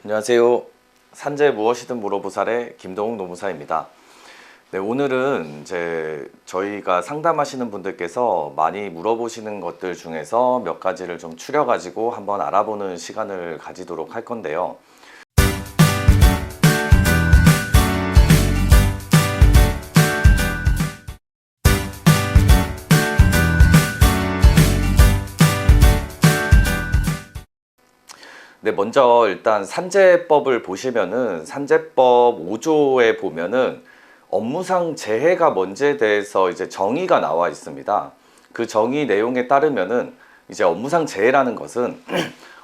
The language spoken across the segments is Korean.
안녕하세요. 산재 무엇이든 물어보살의 김동욱 노무사입니다. 네, 오늘은 저희가 상담하시는 분들께서 많이 물어보시는 것들 중에서 몇 가지를 좀 추려 가지고 한번 알아보는 시간을 가지도록 할 건데요. 네, 먼저 일단 산재법을 보시면은 산재법 5조에 보면은 업무상 재해가 뭔지에 대해서 이제 정의가 나와 있습니다. 그 정의 내용에 따르면은 이제 업무상 재해라는 것은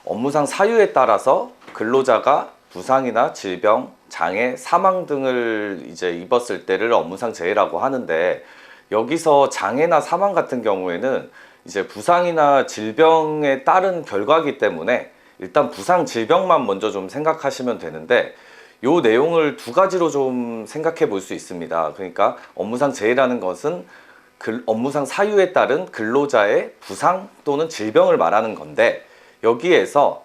업무상 사유에 따라서 근로자가 부상이나 질병, 장애, 사망 등을 이제 입었을 때를 업무상 재해라고 하는데, 여기서 장애나 사망 같은 경우에는 이제 부상이나 질병에 따른 결과이기 때문에 일단 부상 질병만 먼저 좀 생각하시면 되는데, 요 내용을 두 가지로 좀 생각해 볼 수 있습니다. 그러니까 업무상 재해라는 것은 업무상 사유에 따른 근로자의 부상 또는 질병을 말하는 건데, 여기에서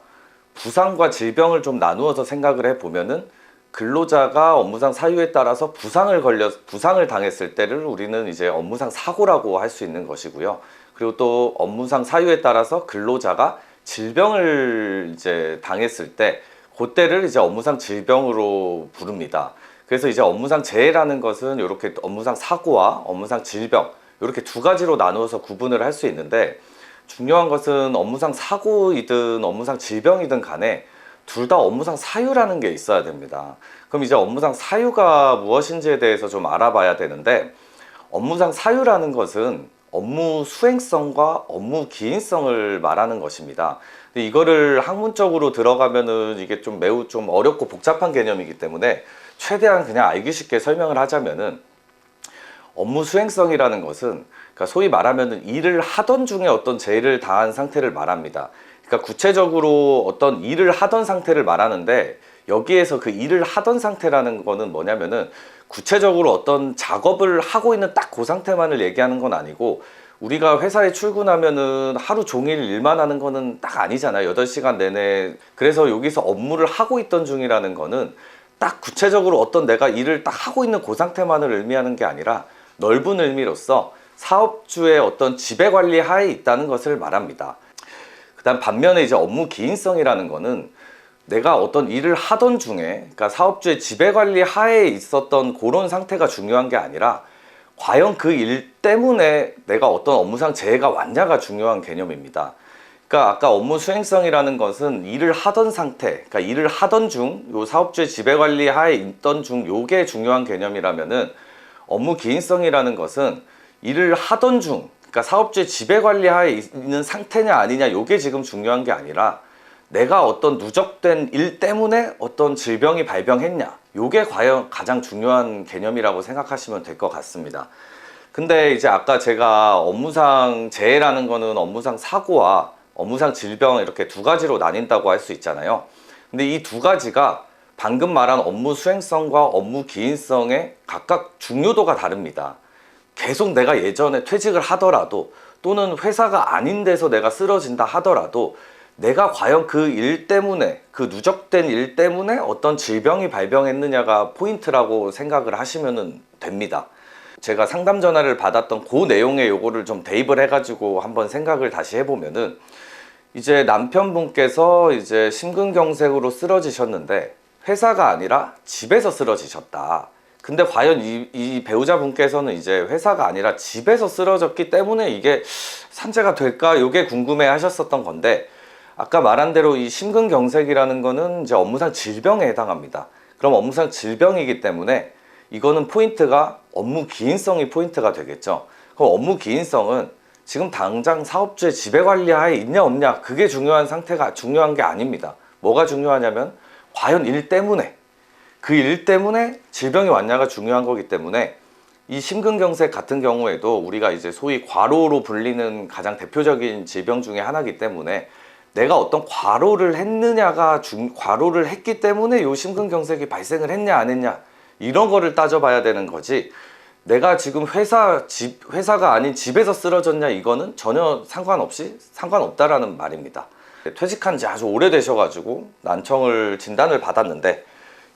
부상과 질병을 좀 나누어서 생각을 해 보면은 근로자가 업무상 사유에 따라서 부상을 당했을 때를 우리는 이제 업무상 사고라고 할 수 있는 것이고요. 그리고 또 업무상 사유에 따라서 근로자가 질병을 이제 당했을 때 그때를 이제 업무상 질병으로 부릅니다. 그래서 이제 업무상 재해라는 것은 이렇게 업무상 사고와 업무상 질병 이렇게 두 가지로 나누어서 구분을 할 수 있는데, 중요한 것은 업무상 사고이든 업무상 질병이든 간에 둘 다 업무상 사유라는 게 있어야 됩니다. 그럼 이제 업무상 사유가 무엇인지에 대해서 좀 알아봐야 되는데, 업무상 사유라는 것은 업무 수행성과 업무 기인성을 말하는 것입니다. 근데 이거를 학문적으로 들어가면은 이게 좀 매우 좀 어렵고 복잡한 개념이기 때문에 최대한 그냥 알기 쉽게 설명을 하자면은, 업무 수행성이라는 것은 그러니까 소위 말하면은 일을 하던 중에 어떤 재해를 당한 상태를 말합니다. 그러니까 구체적으로 어떤 일을 하던 상태를 말하는데, 여기에서 그 일을 하던 상태라는 거는 뭐냐면은 구체적으로 어떤 작업을 하고 있는 딱 그 상태만을 얘기하는 건 아니고, 우리가 회사에 출근하면은 하루 종일 일만 하는 거는 딱 아니잖아요. 8시간 내내. 그래서 여기서 업무를 하고 있던 중이라는 거는 딱 구체적으로 어떤 내가 일을 딱 하고 있는 그 상태만을 의미하는 게 아니라 넓은 의미로서 사업주의 어떤 지배관리 하에 있다는 것을 말합니다. 그다음 반면에 이제 업무 기인성이라는 거는 내가 어떤 일을 하던 중에, 그러니까 사업주의 지배관리 하에 있었던 그런 상태가 중요한 게 아니라 과연 그 일 때문에 내가 어떤 업무상 재해가 왔냐가 중요한 개념입니다. 그러니까 아까 업무 수행성이라는 것은 일을 하던 상태, 그러니까 일을 하던 중, 요 사업주의 지배관리 하에 있던 중, 요게 중요한 개념이라면은, 업무 기인성이라는 것은 일을 하던 중, 그러니까 사업주의 지배관리 하에 있는 상태냐 아니냐, 요게 지금 중요한 게 아니라 내가 어떤 누적된 일 때문에 어떤 질병이 발병했냐, 요게 과연 가장 중요한 개념이라고 생각하시면 될 것 같습니다. 근데 이제 아까 제가 업무상 재해라는 거는 업무상 사고와 업무상 질병 이렇게 두 가지로 나뉜다고 할 수 있잖아요. 근데 이 두 가지가 방금 말한 업무 수행성과 업무 기인성의 각각 중요도가 다릅니다. 계속 내가 예전에 퇴직을 하더라도, 또는 회사가 아닌 데서 내가 쓰러진다 하더라도, 내가 과연 그 일 때문에, 그 누적된 일 때문에 어떤 질병이 발병했느냐가 포인트라고 생각을 하시면 됩니다. 제가 상담 전화를 받았던 그 내용에 요거를 좀 대입을 해가지고 한번 생각을 다시 해보면은, 이제 남편분께서 이제 심근경색으로 쓰러지셨는데 회사가 아니라 집에서 쓰러지셨다. 근데 과연 이 배우자분께서는 이제 회사가 아니라 집에서 쓰러졌기 때문에 이게 산재가 될까? 요게 궁금해 하셨었던 건데, 아까 말한 대로 이 심근경색이라는 거는 이제 업무상 질병에 해당합니다. 그럼 업무상 질병이기 때문에 이거는 포인트가 업무 기인성이 포인트가 되겠죠. 그럼 업무 기인성은 지금 당장 사업주의 지배관리 하에 있냐 없냐, 그게 중요한 게 아닙니다. 뭐가 중요하냐면 과연 일 때문에, 그 일 때문에 질병이 왔냐가 중요한 거기 때문에, 이 심근경색 같은 경우에도 우리가 이제 소위 과로로 불리는 가장 대표적인 질병 중에 하나이기 때문에, 내가 어떤 과로를 했기 때문에 요 심근경색이 발생을 했냐 안 했냐, 이런 거를 따져봐야 되는 거지, 내가 지금 회사가 아닌 집에서 쓰러졌냐, 이거는 전혀 상관없다라는 말입니다. 퇴직한 지 아주 오래되셔가지고 난청을 진단을 받았는데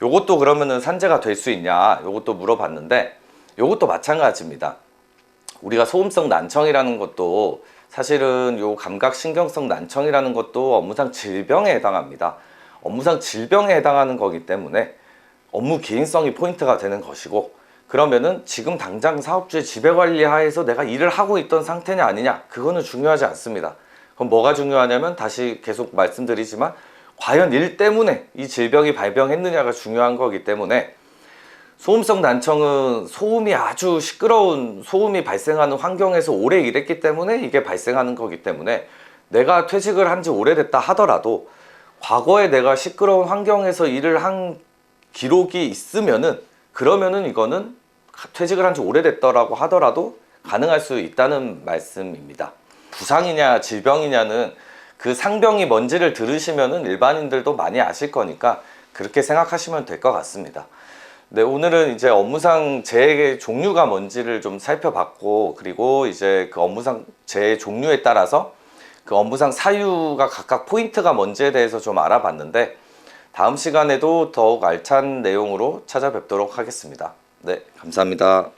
요것도 그러면은 산재가 될 수 있냐 요것도 물어봤는데 요것도 마찬가지입니다. 우리가 소음성 난청이라는 것도 사실은 요 감각신경성 난청이라는 것도 업무상 질병에 해당합니다. 업무상 질병에 해당하는 거기 때문에 업무 개인성이 포인트가 되는 것이고, 그러면은 지금 당장 사업주의 지배관리 하에서 내가 일을 하고 있던 상태냐 아니냐 그거는 중요하지 않습니다. 그럼 뭐가 중요하냐면 다시 계속 말씀드리지만 과연 일 때문에 이 질병이 발병했느냐가 중요한 거기 때문에, 소음성 난청은 소음이 아주 시끄러운 소음이 발생하는 환경에서 오래 일했기 때문에 이게 발생하는 거기 때문에, 내가 퇴직을 한 지 오래됐다 하더라도 과거에 내가 시끄러운 환경에서 일을 한 기록이 있으면은, 그러면은 이거는 퇴직을 한 지 오래됐더라고 하더라도 가능할 수 있다는 말씀입니다. 부상이냐 질병이냐는 그 상병이 뭔지를 들으시면은 일반인들도 많이 아실 거니까 그렇게 생각하시면 될 것 같습니다. 네, 오늘은 이제 업무상 재해의 종류가 뭔지를 좀 살펴봤고, 그리고 이제 그 업무상 재해 종류에 따라서 그 업무상 사유가 각각 포인트가 뭔지에 대해서 좀 알아봤는데, 다음 시간에도 더욱 알찬 내용으로 찾아뵙도록 하겠습니다. 네, 감사합니다.